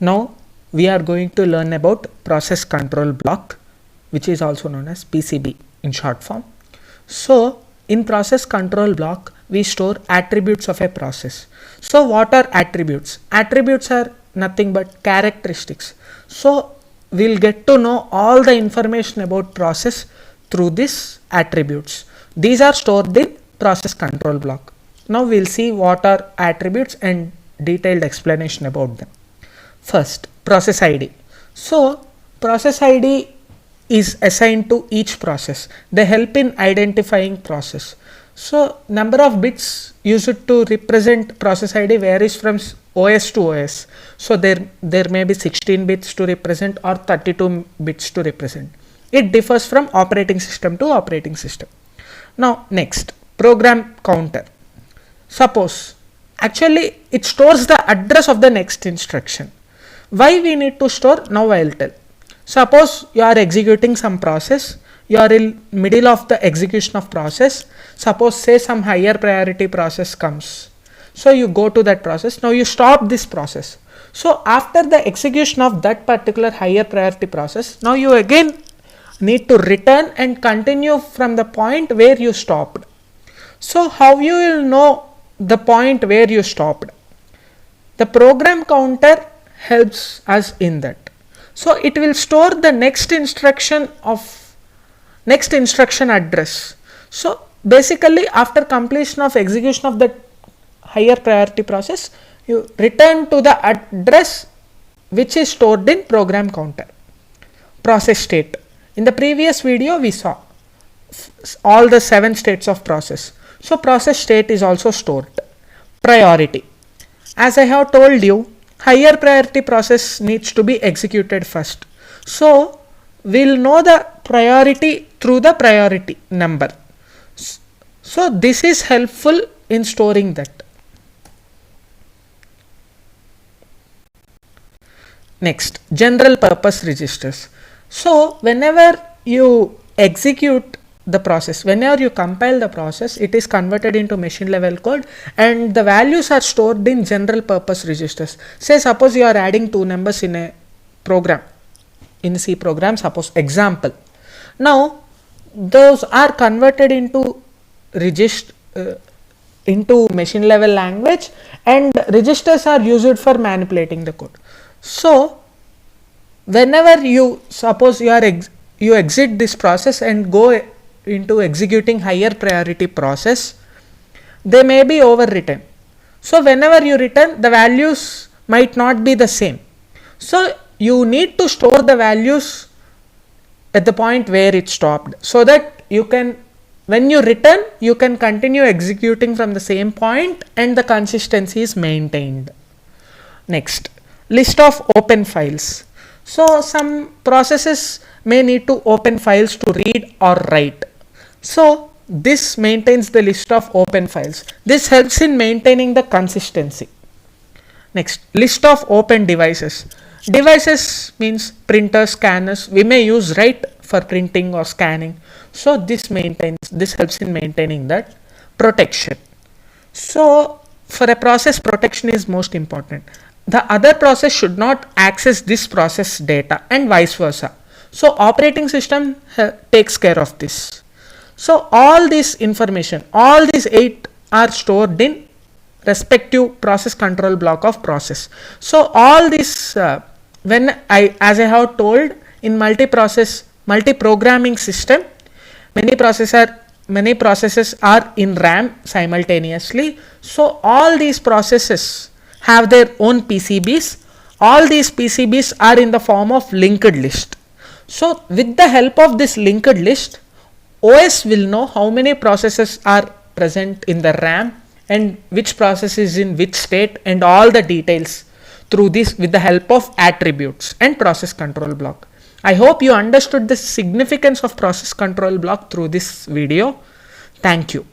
Now we are going to learn about process control block, which is also known as PCB in short form. So in process control block we store attributes of a process. So what are attributes? Attributes are nothing but characteristics. So we'll get to know all the information about process through these attributes. These are stored in process control block. Now we'll see what are attributes and detailed explanation about them. First, process ID. So process ID is assigned to each process. They help in identifying process. So number of bits used to represent process ID varies from OS to OS. So there may be 16 bits to represent or 32 bits to represent. It differs from operating system to operating system. Now next, program counter. Suppose actually it stores the address of the next instruction. Why we need to store? Now I will tell. Suppose you are executing some process, you are in middle of the execution of process. Suppose say some higher priority process comes. So you go to that process. Now you stop this process. So after the execution of that particular higher priority process, now you again need to return and continue from the point where you stopped. So how you will know the point where you stopped? The program counter helps us in that. So it will store the next instruction address. So basically after completion of execution of that higher priority process, you return to the address which is stored in program counter. Process state. In the previous video we saw all the 7 states of process. So process state is also stored. Priority. As I have told you, higher priority process needs to be executed first. So we'll know the priority through the priority number. So this is helpful in storing that. Next, general purpose registers. So whenever you execute the process, whenever you compile the process, it is converted into machine level code and the values are stored in general purpose registers. Say suppose you are adding 2 numbers in a program, in C program, suppose example. Now those are converted into into machine level language and registers are used for manipulating the code. So whenever you suppose you exit this process and go into executing higher priority process, they may be overwritten. So whenever you return, the values might not be the same. So you need to store the values at the point where it stopped, so that you can, when you return, you can continue executing from the same point and the consistency is maintained. Next, list of open files. So some processes may need to open files to read or write. So this maintains the list of open files. This helps in maintaining the consistency. Next, list of open devices. Devices means printers, scanners. We may use, right, for printing or scanning. So this helps in maintaining that. Protection. So for a process, protection is most important. The other process should not access this process data and vice versa. So operating system takes care of this. So all this information, all these 8 are stored in respective process control block of process. So all this, as I have told, in multi-programming system, many processes are in RAM simultaneously. So all these processes have their own PCBs. All these PCBs are in the form of linked list. So with the help of this linked list, OS will know how many processes are present in the RAM and which process is in which state and all the details through this with the help of attributes and process control block. I hope you understood the significance of process control block through this video. Thank you.